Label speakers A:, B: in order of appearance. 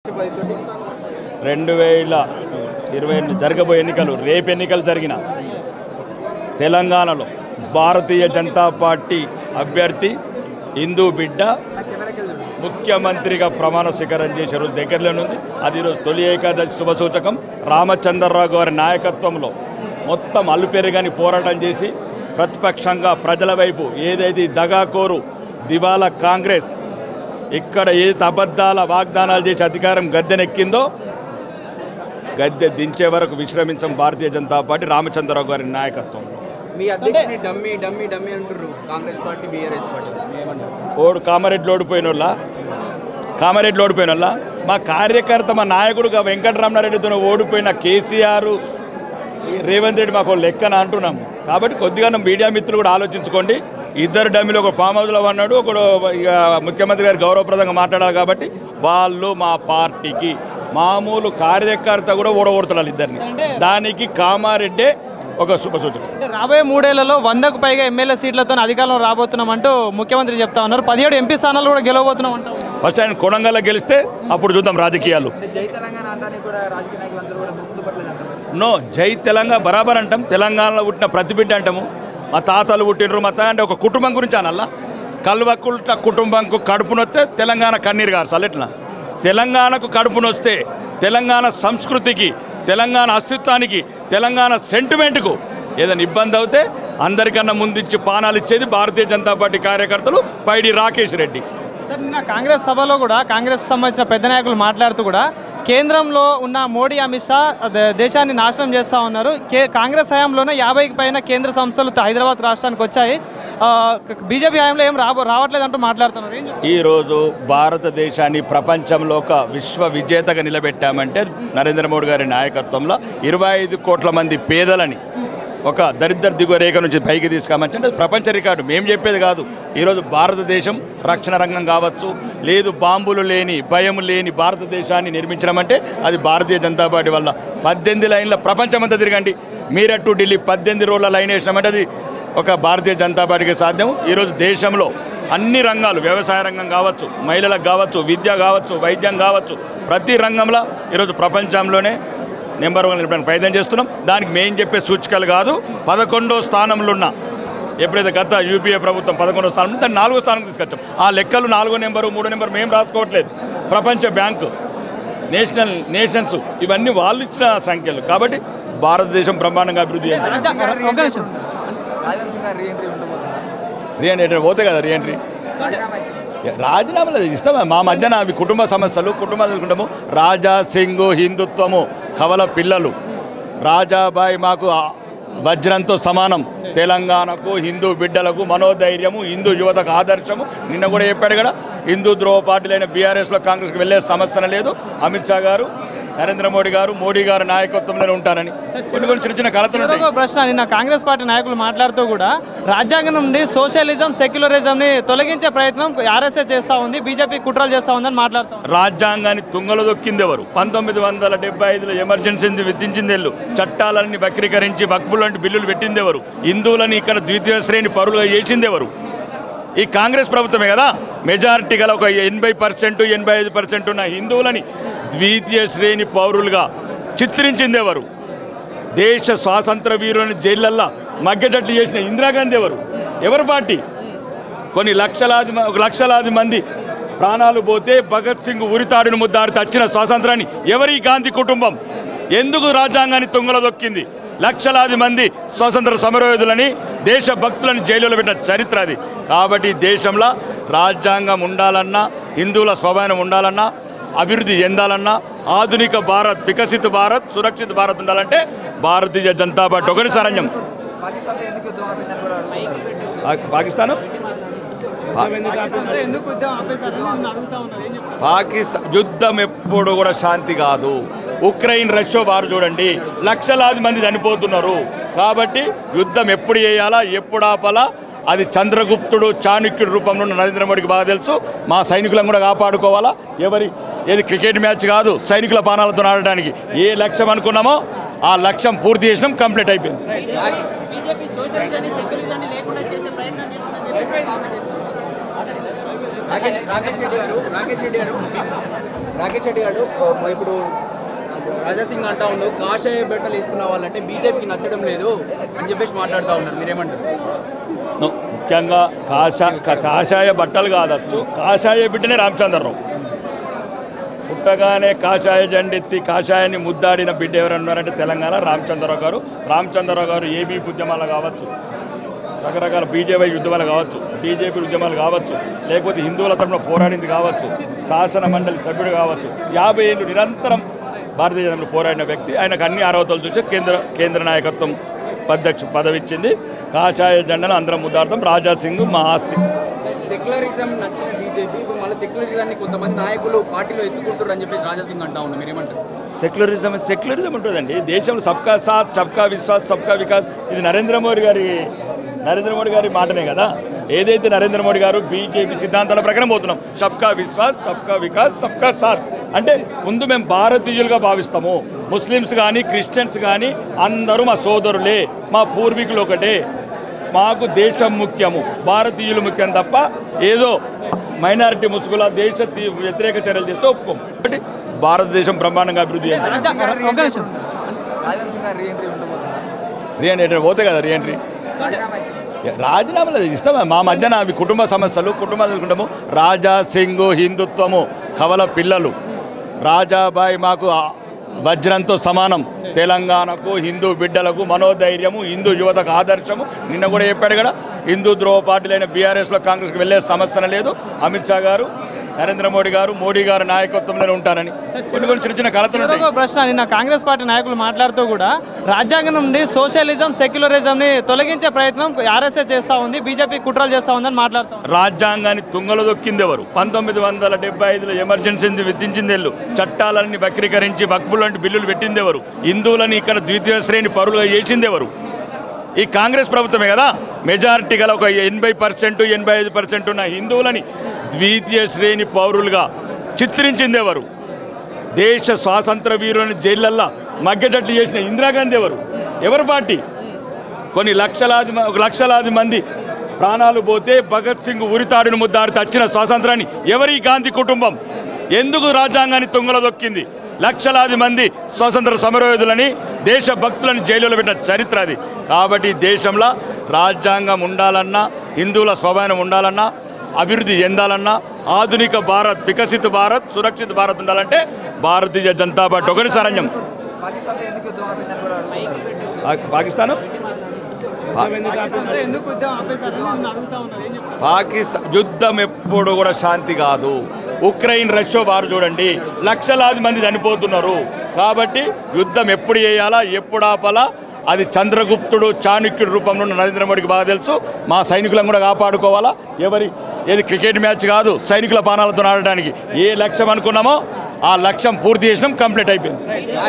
A: 2020 జరగబోయే ఎన్నికలు రేపు ఎన్నికలు జరిగిన తెలంగాణలో భారతీయ జనతా పార్టీ అభ్యర్థి హిందూ బిడ్డ ముఖ్యమంత్రిగా ప్రమాణ స్వీకారం చేసే రోజు దగ్గరలోనే ఉంది. అది ఈరోజు తొలి ఏకాదశి శుభసూచకం. రామచంద్రరావు గారి నాయకత్వంలో మొత్తం అల్లుపెరుగని పోరాటం చేసి ప్రతిపక్షంగా ప్రజల వైపు ఏదైతే దగాకోరు దివాలా కాంగ్రెస్ ఇక్కడ ఏదైతే అబద్ధాల వాగ్దానాలు చేసి అధికారం గద్దెనెక్కిందో గద్దె దించే వరకు విశ్రమించం భారతీయ జనతా పార్టీ రామచంద్రరావు గారి నాయకత్వంలో.
B: మీ అధ్యక్షుని డమ్మీ డమ్మీ డమ్మీ అంటారు కాంగ్రెస్ పార్టీ బీఆర్ఎస్ పార్టీ
A: ఓడు కామారెడ్డి ఓడిపోయిన వాళ్ళ మా కార్యకర్త మా నాయకుడుగా వెంకటరమణారెడ్డితో ఓడిపోయిన కేసీఆర్ రేవంత్ రెడ్డి మాకు లెక్కన అంటున్నాము. కాబట్టి కొద్దిగా మీడియా మిత్రులు కూడా ఆలోచించుకోండి. ఇద్దరు డమ్మిలు ఒక ఫామ్ హౌస్లో ఉన్నాడు, ఒకడు ఇక ముఖ్యమంత్రి గారు గౌరవప్రదంగా మాట్లాడాలి. కాబట్టి వాళ్ళు మా పార్టీకి మామూలు కార్యకర్త కూడా ఓడగొడుతున్నారు ఇద్దరిని. దానికి కామారెడ్డి ఒక శుభసూచన.
C: రాబోయే 3 ఏళ్లలో 100కు పైగా ఎమ్మెల్యే సీట్లతో అధికారంలో రాబోతున్నామంటూ ముఖ్యమంత్రి చెప్తా ఉన్నారు. 17 ఎంపీ స్థానాలు కూడా గెలవబోతున్నాం అంటారు.
A: ఫస్ట్ ఆయన కొడంగల్లో గెలిస్తే అప్పుడు చూద్దాం రాజకీయాలు. నో జై తెలంగాణ బరాబర్ అంటాం. తెలంగాణలో పుట్టిన ప్రతి బిడ్డ అంటాము. మా తాతలు పుట్టినరు మా అంటే ఒక కుటుంబం గురించి అనల్లా. కల్వకుల్ట కుటుంబంకు కడుపునొస్తే తెలంగాణ కన్నీరు గారు ఎట్లా. తెలంగాణకు కడుపునొస్తే తెలంగాణ సంస్కృతికి తెలంగాణ అస్తిత్వానికి తెలంగాణ సెంటిమెంట్కు ఏదైనా ఇబ్బంది అవుతే అందరికన్నా ముందించి పానాలు ఇచ్చేది భారతీయ జనతా పార్టీ కార్యకర్తలు పైడి రాకేష్ రెడ్డి.
C: సార్ నిన్న కాంగ్రెస్ సభలో కూడా కాంగ్రెస్ సంబంధించిన పెద్ద నాయకులు మాట్లాడుతూ కూడా కేంద్రంలో ఉన్న మోడీ అమిత్ షా దేశాన్ని నాశనం చేస్తూ ఉన్నారు. కాంగ్రెస్ హయాంలోనే 50కి పైన కేంద్ర సంస్థలు హైదరాబాద్ రాష్ట్రానికి వచ్చాయి. బీజేపీ హయాంలో ఏం రావట్లేదంటూ మాట్లాడుతున్నారు.
A: ఈరోజు భారతదేశాన్ని ప్రపంచంలో ఒక విశ్వ విజేతగా నిలబెట్టామంటే నరేంద్ర మోడీ గారి నాయకత్వంలో 25 కోట్ల మంది పేదలని ఒక దరిద్ర దిగువ రేఖ నుంచి పైకి తీసుకురామంటే ప్రపంచ రికార్డు. మేము చెప్పేది కాదు. ఈరోజు భారతదేశం రక్షణ రంగం కావచ్చు, లేదు బాంబులు లేని భయం లేని భారతదేశాన్ని నిర్మించడమంటే అది భారతీయ జనతా పార్టీ వల్ల. 18 లైన్ల ప్రపంచమంతా తిరగండి. మీరట్ టు ఢిల్లీ 18 రోజుల లైన్ వేసినామంటే అది ఒక భారతీయ జనతా పార్టీకి సాధ్యం. ఈరోజు దేశంలో అన్ని రంగాలు, వ్యవసాయ రంగం కావచ్చు, మహిళలకు కావచ్చు, విద్య కావచ్చు, వైద్యం కావచ్చు, ప్రతి రంగంలో ఈరోజు ప్రపంచంలోనే నెంబర్ 1 నిలబడడానికి ప్రయత్నం చేస్తున్నాం. దానికి మేము చెప్పే సూచికలు కాదు. 11వ స్థానంలో ఉన్న ఎప్పుడైతే గత యూపీఏ ప్రభుత్వం 11వ స్థానంలో దాన్ని 4వ స్థానం తీసుకొచ్చాం. ఆ లెక్కలు 4వ నెంబరు 3వ నెంబరు మేము రాసుకోవట్లేదు. ప్రపంచ బ్యాంకు, నేషన్స్ ఇవన్నీ వాళ్ళు ఇచ్చిన సంఖ్యలు. కాబట్టి భారతదేశం బ్రహ్మాండంగా అభివృద్ధి రీఎంట్రీ పోతే కదా. రీఎంట్రీ రాజీనామాలు ఇస్తాం. మా మధ్యన అవి కుటుంబ సమస్యలు, కుటుంబాలు తీసుకుంటాము. రాజా సింగ్ హిందుత్వము, కవల పిల్లలు, రాజాబాయి మాకు వజ్రంతో సమానం. తెలంగాణకు హిందూ బిడ్డలకు మనోధైర్యము, హిందూ యువతకు ఆదర్శము. నిన్న కూడా చెప్పాడు కదా, హిందూ ద్రోహ పార్టీలైన బీఆర్ఎస్లో కాంగ్రెస్కి వెళ్ళే సమస్య లేదు. అమిత్ షా గారు, నరేంద్ర మోడీ గారు నాయకత్వంలోనే ఉంటారని కొన్ని చిన్న చిన్న కలతలు.
C: ప్రశ్న, నిన్న కాంగ్రెస్ పార్టీ నాయకులు మాట్లాడుతూ కూడా రాజ్యాంగం నుండి సోషలిజం, సెక్యులరిజంని తొలగించే ప్రయత్నం ఆర్ఎస్ఎస్ చేస్తూ ఉంది, బీజేపీ కుట్రలు చేస్తూ ఉందని మాట్లాడుతాం.
A: రాజ్యాంగాన్ని తుంగలో దొక్కింది ఎవరు? 1975లో ఎమర్జెన్సీని విధించింది ఎవరు? చట్టాలన్నీ వక్రీకరించి వక్ఫ్ లాంటి బిల్లులు పెట్టింది ఎవరు? హిందువులని ఇక్కడ ద్వితీయ శ్రేణి పరులుగా చేసింది ఎవరు? ఈ కాంగ్రెస్ ప్రభుత్వమే కదా. మెజారిటీ గల ఒక 80%, 85% ఉన్న హిందువులని ద్వితీయ శ్రేణి పౌరులుగా చిత్రించింది ఎవరు? దేశ స్వాతంత్ర వీరులను జైళ్ళల్లో మగ్గేటట్లు చేసిన ఇందిరాగాంధీ ఎవరు పార్టీ? కొన్ని లక్షలాది మంది ప్రాణాలు పోతే భగత్ సింగ్ ఉరితాడును ముద్దాడితే వచ్చిన స్వాతంత్రాన్ని ఎవరి గాంధీ కుటుంబం ఎందుకు రాజ్యాంగాన్ని తుంగలో దొక్కింది? లక్షలాది మంది స్వాతంత్ర సమరయోధులని, దేశభక్తులని జైలులో పెట్టిన చరిత్ర అది. కాబట్టి దేశంలో రాజ్యాంగం ఉండాలన్నా, హిందువుల స్వభావం ఉండాలన్నా, అభివృద్ధి చెందాలన్నా, ఆధునిక భారత్, వికసిత భారత్, సురక్షిత భారత్ ఉండాలంటే భారతీయ జనతా పార్టీ ఒకటి సరణ్యం. పాకిస్తాన్ యుద్ధం ఎప్పుడు కూడా శాంతి కాదు. ఉక్రెయిన్ రష్యా వారు చూడండి, లక్షలాది మంది చనిపోతున్నారు. కాబట్టి యుద్ధం ఎప్పుడు చేయాలా, ఎప్పుడు ఆపాలా అది చంద్రగుప్తుడు, చాణక్యుడి రూపంలో ఉన్న నరేంద్ర మోడీకి బాగా తెలుసు. మా సైనికులను కూడా కాపాడుకోవాలా. ఏది క్రికెట్ మ్యాచ్ కాదు, సైనికుల పానాలతో ఆడడానికి ఏ లక్ష్యం అనుకున్నామో ఆ లక్ష్యం పూర్తి చేసినాం, కంప్లీట్ అయిపోయింది.
B: రాకేష్ రెడ్డి గారు ఇప్పుడు రాజాసింగ్ అంటా ఉండు కాషాయ బట్టలు వేసుకున్న వాళ్ళంటే బీజేపీకి నచ్చడం లేదు అని చెప్పేసి మాట్లాడుతూ ఉన్నారు, మీరేమంటారు?
A: ముఖ్యంగా కాషాయ బట్టలు కాదచ్చు, కాషాయ బిడ్డనే రామచంద్రరావు. పుట్టగానే కాషాయ జెండెత్తి కాషాయాన్ని ముద్దాడిన బిడ్డ ఎవరన్నారంటే తెలంగాణ రామచంద్రరావు గారు. రామచంద్రరావు గారు ఏబీ ఉద్యమాలు కావచ్చు, రకరకాల బీజేపీ ఉద్యమాలు కావచ్చు, బీజేపీ ఉద్యమాలు కావచ్చు, లేకపోతే హిందువుల తరఫున పోరాడింది కావచ్చు, శాసన మండలి సభ్యుడు కావచ్చు, 50 ఏళ్ళు నిరంతరం భారతీయ జనతలో పోరాడిన వ్యక్తి. ఆయనకు అన్ని అర్హతలు చూసి కేంద్ర నాయకత్వం పదవి ఇచ్చింది. కాషాయ జెండాను అందరం ముద్దాడతాం. రాజాసింగ్ మా ఆస్తి.
B: సెక్యులరిజం నచ్చిన బీజేపీ ఇప్పుడు మళ్ళీ సెక్యులరిజాన్ని కొంతమంది నాయకులు పార్టీలో ఎత్తుకుంటారు అని చెప్పేసి రాజాసింగ్ అంటా ఉన్నారు, మీరేమంటారు?
A: సెక్యులరిజం ఉంటుందండి దేశంలో. సబ్కా సాత్, సబ్కా విశ్వాస్, సబ్కా వికాస్. ఇది నరేంద్ర మోడీ గారి మాటనే కదా. ఏదైతే నరేంద్ర మోడీ గారు బీజేపీ సిద్ధాంతాల ప్రకారం పోతున్నాం, సబ్కా విశ్వాస్, సబ్కా వికాస్, సబ్కా సాత్ అంటే ముందు మేము భారతీయులుగా భావిస్తాము. ముస్లిమ్స్ కానీ క్రిస్టియన్స్ కానీ అందరూ మా సోదరులే, మా పూర్వీకులు ఒకటే. మాకు దేశం ముఖ్యము, భారతీయులు ముఖ్యం తప్ప ఏదో మైనారిటీ ముసుగుల దేశ వ్యతిరేక చర్యలు చేస్తే ఒప్పుకోము. కాబట్టి భారతదేశం బ్రహ్మాండంగా అభివృద్ధి రీఎంట్రీ పోతే కదా. రీఎంట్రీ రాజీనామాలు ఇస్తాం. మా మధ్యన అవి కుటుంబ సమస్యలు, కుటుంబాలు చూసుకుంటాము. రాజా సింగ్ హిందుత్వము, కవల పిల్లలు. రాజాబాయి మాకు వజ్రంతో సమానం. తెలంగాణకు హిందూ బిడ్డలకు మనోధైర్యము, హిందూ యువతకు ఆదర్శము. నిన్న కూడా చెప్పాడు కదా, హిందూ ద్రోహ పార్టీలైన బీఆర్ఎస్లో కాంగ్రెస్కి వెళ్ళే సమస్య లేదు. అమిత్ షా గారు, నరేంద్ర మోడీ గారు నాయకత్వంలోనే ఉంటారని కొన్ని చిన్న కలతలు.
C: ప్రశ్న, నిన్న కాంగ్రెస్ పార్టీ నాయకులు మాట్లాడుతూ కూడా రాజ్యాంగం నుండి సోషలిజం, సెక్యులరిజంని తొలగించే ప్రయత్నం ఆర్ఎస్ఎస్ చేస్తూ ఉంది, బీజేపీ కుట్రలు చేస్తూ ఉందని మాట్లాడుతాం.
A: రాజ్యాంగాన్ని తుంగలు దొక్కింది ఎవరు? 1975లో ఎమర్జెన్సీని విధించింది ఎవరు? చట్టాలన్నీ వక్రీకరించి వక్ఫ్ లాంటి బిల్లులు పెట్టింది ఎవరు? హిందువులని ఇక్కడ ద్వితీయ శ్రేణి పరులుగా చేసింది ఎవరు? ఈ కాంగ్రెస్ ప్రభుత్వమే కదా. మెజారిటీ గల ఒక 80%, 85% ఉన్న హిందువులని ద్వితీయ శ్రేణి పౌరులుగా చిత్రించింది ఎవరు? దేశ స్వాతంత్ర వీరులను జైళ్ళల్లో మగ్గేటట్లు చేసిన ఇందిరాగాంధీ ఎవరు పార్టీ? కొన్ని లక్షలాది మంది ప్రాణాలు పోతే భగత్ సింగ్ ఉరితాడును ముద్దాడితే వచ్చిన స్వాతంత్రాన్ని ఎవరి గాంధీ కుటుంబం? ఎందుకు రాజ్యాంగాన్ని తుంగలో దొక్కింది? లక్షలాది మంది స్వాతంత్ర సమరయోధులని, దేశభక్తులని జైలులో పెట్టిన చరిత్ర అది. కాబట్టి దేశంలో రాజ్యాంగం ఉండాలన్నా, హిందువుల స్వభావం ఉండాలన్నా, అభివృద్ధి చెందాలన్నా, ఆధునిక భారత్, వికసిత భారత్, సురక్షిత భారత్ ఉండాలంటే భారతీయ జనతా పార్టీ ఒకటి సరణ్యం. పాకిస్తాన్ యుద్ధం ఎప్పుడు కూడా శాంతి కాదు. ఉక్రెయిన్ రష్యా వారు చూడండి, లక్షలాది మంది చనిపోతున్నారు. కాబట్టి యుద్ధం ఎప్పుడు చేయాలా, ఎప్పుడు ఆపాలా, అది చంద్రగుప్తుడు చాణక్యుడి రూపంలో నరేంద్ర మోడీకి బాగా తెలుసు. మా సైనికులను కూడా కాపాడుకోవాలా. ఏది క్రికెట్ మ్యాచ్ కాదు, సైనికుల ప్రాణాలతో ఆడడానికి ఏ లక్ష్యం అనుకున్నామో ఆ లక్ష్యం పూర్తి చేసినాం, కంప్లీట్ అయిపోయింది.